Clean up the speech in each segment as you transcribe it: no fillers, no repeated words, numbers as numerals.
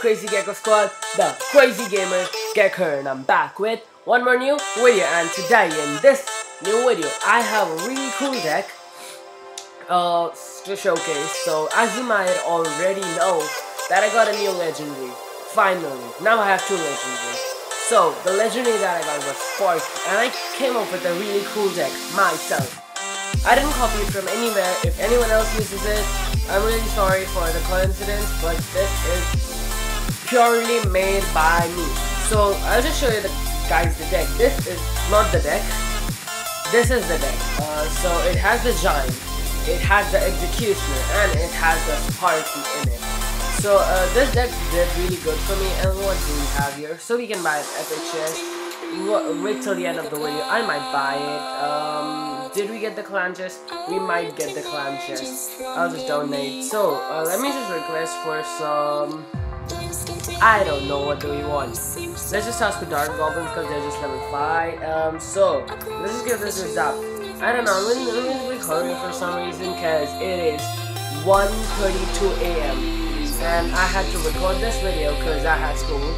crazy GECKO squad, the crazy gamer GECKO, and I'm back with one more new video. And today in this new video I have a really cool deck to showcase. So as you might already know that I got a new legendary, finally. Now I have two legendaries. So the legendary that I got was Sparky, and I came up with a really cool deck myself. I didn't copy it from anywhere. If anyone else uses it, I'm really sorry for the coincidence, but this is purely made by me. So I'll just show you guys the deck. This is not the deck. This is the deck. So it has the Giant, it has the Executioner, and it has the Sparky in it. So this deck did really good for me. And what do we have here? So we can buy an epic chest. Wait till the end of the video. I might buy it. Did we get the clan chest? We might get the clan chest. I'll just donate. So let me just request for some. I don't know, what do we want? Let's just ask for Dark Goblins because they're just level 5. So let's just give this a zap. I don't know. I'm really hurrying for some reason because it is 1:32 AM and I had to record this video because I had school.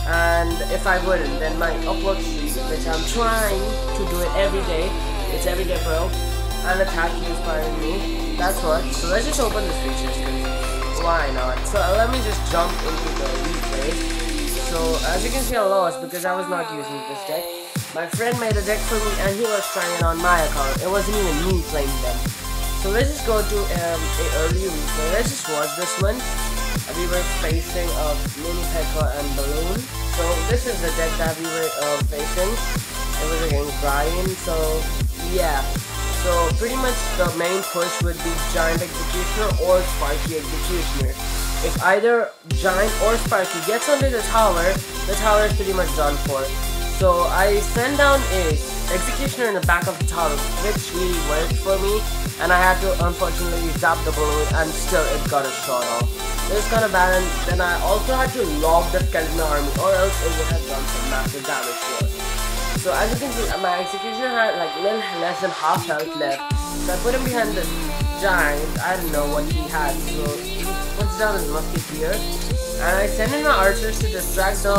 And if I wouldn't, then my upload speed, which I'm trying to do it every day. It's everyday bro, and attack you inspiring me. That's what. So let's just open the features, cause why not? So let me just jump into the replay. So as you can see, I lost because I was not using this deck. My friend made a deck for me, and he was trying it on my account. It wasn't even me playing them. So let's just go to a early replay. Let's just watch this one. We were facing Mini Pekka and Balloon. So this is the deck that we were facing. It was against Brian. So yeah, so pretty much the main push would be Giant Executioner or Sparky Executioner. If either Giant or Sparky gets under the tower is pretty much done for. So I sent down a Executioner in the back of the tower, which really worked for me, and I had to unfortunately zap the balloon, and still it got a shot off. It was kind of bad, and then I also had to log the skeleton army, or else it would have done some massive damage to us. So as you can see, my Executioner had like little less than half health left. So I put him behind this Giant. I don't know what he had. So he puts down his musketeer, and I send in my archers to distract the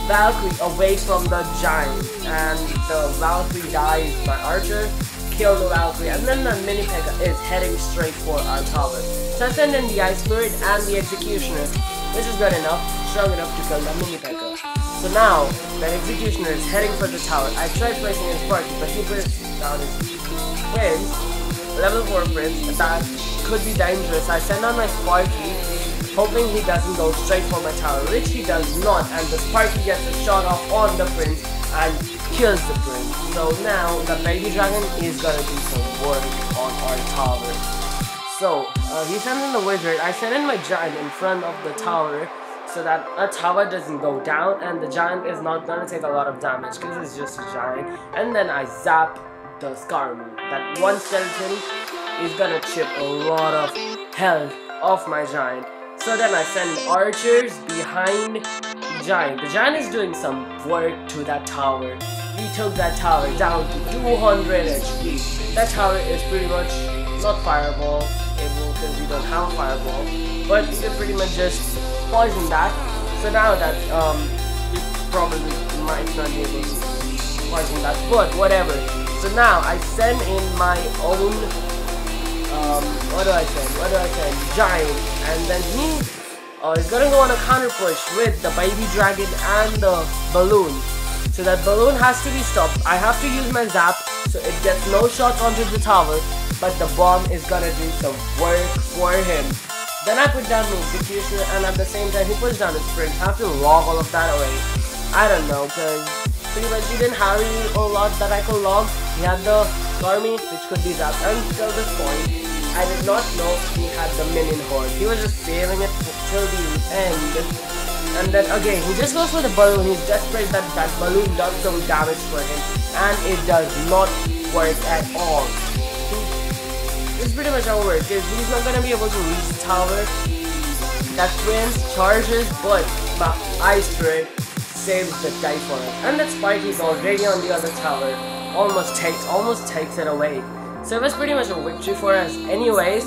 Valkyrie away from the Giant. And the Valkyrie dies. My archer killed the Valkyrie, and then the Mini Pekka is heading straight for our tower. So I send in the Ice Spirit and the Executioner, which is good enough, strong enough to kill the Mini Pekka. So now, that Executioner is heading for the tower. I tried placing his Sparky, but he puts down his Prince, level 4 Prince, that could be dangerous. I send on my Sparky, hoping he doesn't go straight for my tower, which he does not, and the Sparky gets a shot off on the Prince and kills the Prince. So now, the Baby Dragon is gonna do some work on our tower. So, he sends in the Wizard. I send in my Giant in front of the tower, so that a tower doesn't go down and the Giant is not gonna take a lot of damage because it's just a Giant. And then I zap the Skarmory. That one skeleton is gonna chip a lot of health off my Giant. So then I send archers behind the Giant. The Giant is doing some work to that tower. He took that tower down to 200 HP. That tower is pretty much not fireball able because we don't have a fireball, but we can pretty much just poison that. So now that we probably might not be able to poison that, but whatever. So now I send in my own what do I send? Giant, and then he is gonna go on a counter push with the Baby Dragon and the Balloon. So that Balloon has to be stopped. I have to use my zap so it gets no shots onto the tower, but the bomb is gonna do some work for him. Then I put down the Executioner, and at the same time he puts down his Prince. I have to log all of that away. I don't know, because pretty much he didn't have a lot that I could log. He had the army, which could be that. Until this point, I did not know he had the minion horde. He was just saving it till the end. And then again, he just goes for the balloon. He's desperate that that balloon does some damage for him, and it does not work at all. It's pretty much over because he's not gonna be able to reach the tower. That Prince charges, but my Ice Spirit saves the guy for it. And that Sparky is already on the other tower. Almost takes it away. So it was pretty much a victory for us anyways.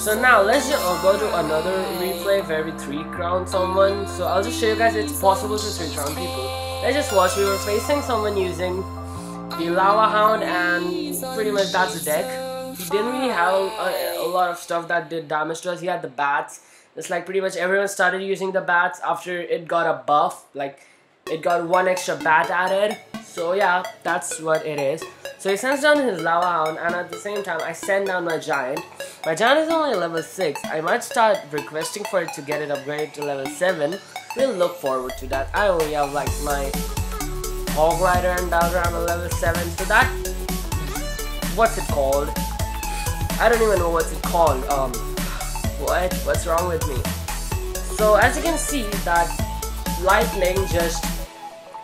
So now let's just go to another replay where we 3-crown someone. So I'll just show you guys it's possible to 3-crown people. Let's just watch. We were facing someone using the Lava Hound, and pretty much that's the deck. He didn't really have a lot of stuff that did damage to us. He had the bats. It's like pretty much everyone started using the bats after it got a buff. Like it got 1 extra bat added. So yeah, that's what it is. So he sends down his Lava Hound, and at the same time I send down my Giant. My Giant is only level 6. I might start requesting for it to get it upgraded to level 7. We'll look forward to that. I only have like my Hog Rider and Dalgram on level 7. So that, what's it called? I don't even know what's it called. What's wrong with me? So as you can see, that lightning just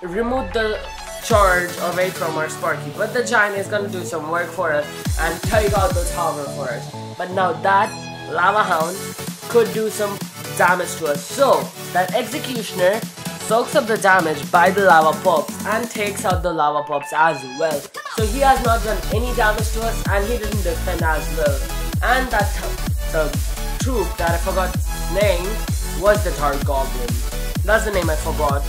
removed the charge away from our Sparky, but the Giant is gonna do some work for us and take out the tower for us. But now that Lava Hound could do some damage to us, so that Executioner soaks up the damage by the lava pups and takes out the lava pups as well. So he has not done any damage to us, and he didn't defend as well. And that the troop that I forgot its name was the Dark Goblin. That's the name I forgot.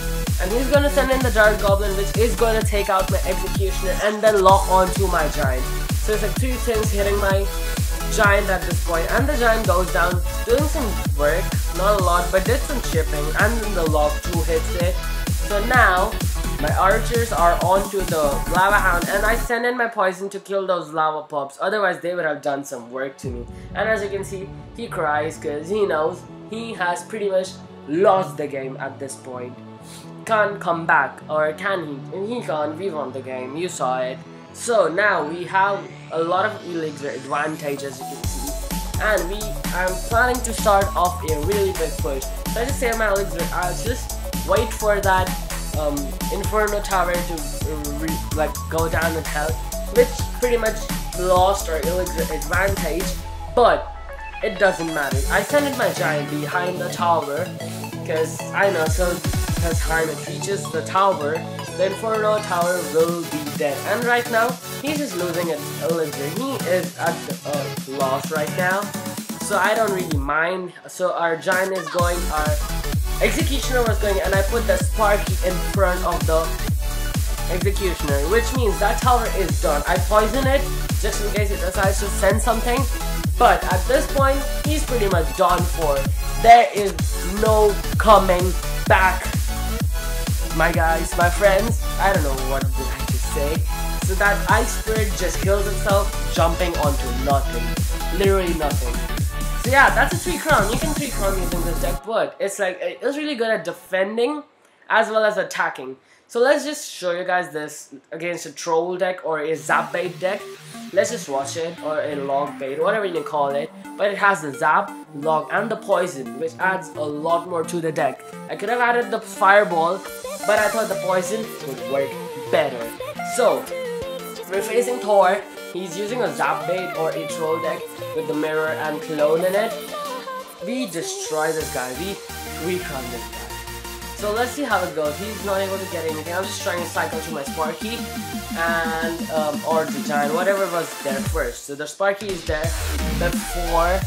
And he's gonna send in the Dark Goblin, which is gonna take out my Executioner and then lock onto my Giant. So it's like 3 things hitting my Giant at this point, and the Giant goes down, doing some work, not a lot, but did some chipping, and then the lock 2 hits it. So now my archers are onto the Lava Hound, and I send in my poison to kill those lava pups, otherwise they would have done some work to me. And as you can see, he cries because he knows he has pretty much lost the game at this point. Can't come back, or can he? And he can't. We won the game, you saw it. So now we have a lot of elixir advantage, as you can see, and I'm planning to start off a really big push. So I just say my elixir, I'll just wait for that Inferno Tower to go down and help, which pretty much lost our elixir advantage, but it doesn't matter. I sent in my Giant behind the tower because I know, so as time it reaches the tower, the Inferno Tower will be dead. And right now, he's just losing its elixir. He is at loss right now, so I don't really mind. So our Giant is going, our Executioner was going, and I put the Sparky in front of the Executioner, which means that tower is done. I poison it just in case it decides to send something, but at this point, he's pretty much done for. There is no coming back. My guys, my friends, I don't know what did I just say. So that Ice Spirit just kills itself jumping onto nothing. Literally nothing. So yeah, that's a 3-crown. You can 3-crown using this deck, but it's like, it's really good at defending as well as attacking. So let's just show you guys this against a troll deck or a zap bait deck. Let's just watch it, or a log bait, whatever you can call it. But it has the zap, log, and the poison, which adds a lot more to the deck. I could have added the fireball, but I thought the poison would work better. So we're facing Thor. He's using a zap bait or a troll deck with the mirror and clone in it. We destroy this guy. We crown this guy. So let's see how it goes. He's not able to get anything. I'm just trying to cycle to my Sparky and or the Giant, whatever was there first. So the Sparky is there before.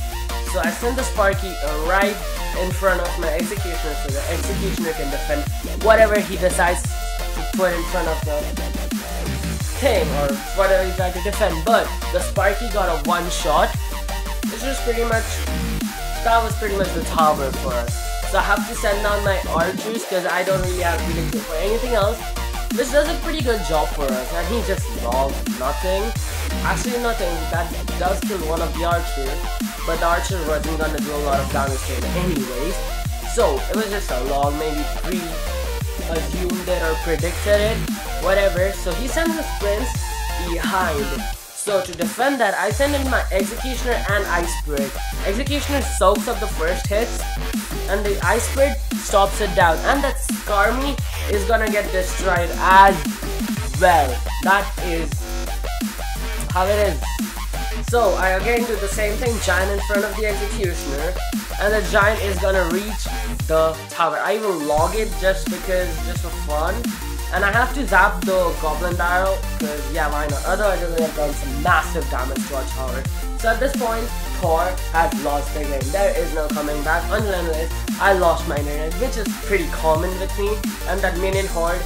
So I send the Sparky right in front of my Executioner, so the Executioner can defend whatever he decides to put in front of the thing or whatever he's trying to defend. But the Sparky got a 1-shot, which was pretty much, that was pretty much the tower for us. So I have to send down my archers because I don't really have elixir for anything else, which does a pretty good job for us. And he just logged nothing. Actually nothing, that does kill one of the archers, but the archer wasn't gonna do a lot of damage to it anyways. So it was just a log, maybe assumed it or predicted it, whatever. So he sends his prince behind. So to defend that, I send in my Executioner and Ice Spirit. Executioner soaks up the first hits, and the Ice Spirit stops it down, and that Skarmy is gonna get destroyed as well. That is how it is. So I again do the same thing, Giant in front of the Executioner, and the Giant is gonna reach the tower. I will log it just for fun, And I have to zap the goblin barrel, because yeah, why not? Otherwise I would have done some massive damage to our tower. So at this point, Thor has lost the game. There is no coming back unless I lost my internet, which is pretty common with me. And that minion horde,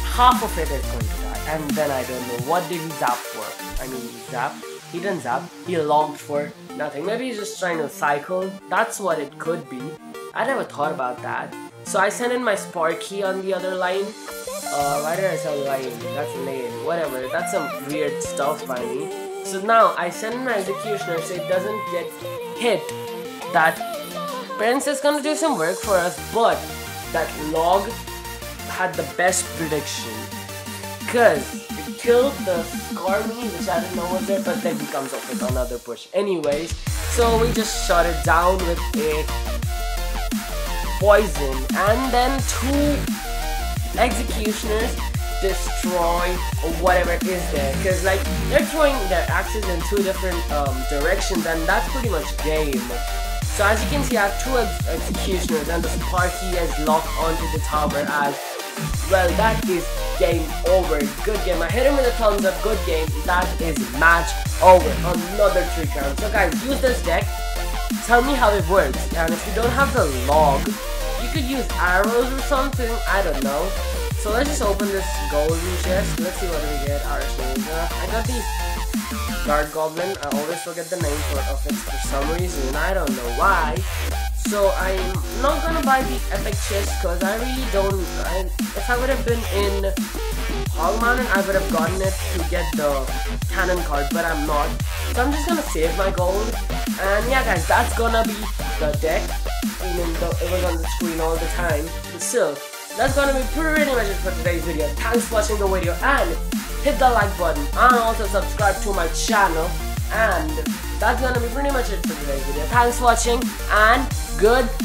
half of it is going to die. And then I don't know, what did he zap for? I mean, zap? He didn't zap, he logged for nothing. Maybe he's just trying to cycle. That's what it could be. I never thought about that. So I sent in my Sparky on the other line. Why did I say line? That's lane. Whatever. That's some weird stuff by me. So now I send in my executioner so it doesn't get hit. That Prince is gonna do some work for us, but that log had the best prediction. Cause it killed the Scarmy, which I didn't know was there, but then he comes up with another push. Anyways, so we just shut it down with a poison, and then 2 executioners destroy whatever is there, because like they're throwing their axes in 2 different directions, and that's pretty much game. So as you can see, I have 2 executioners, and the Sparky is locked onto the tower as well. That is game over. Good game. I hit him with a thumbs up. Good game. That is match over. Another 3 rounds. So guys, use this deck. Tell me how it works, and if you don't have the log, you could use arrows or something, I don't know. So let's just open this golden chest. Let's see what we get. I got the guard goblin. I always forget the name of it for some reason. I don't know why. So I'm not gonna buy the epic chest because I really don't. If I would have been in Hog Mountain, I would have gotten it to get the cannon card, but I'm not. So I'm just gonna save my gold. And yeah guys, that's gonna be the deck, even though it was on the screen all the time. But still, that's gonna be pretty much it for today's video. Thanks for watching the video, and hit the like button, and also subscribe to my channel. And that's gonna be pretty much it for today's video. Thanks for watching, and goodbye!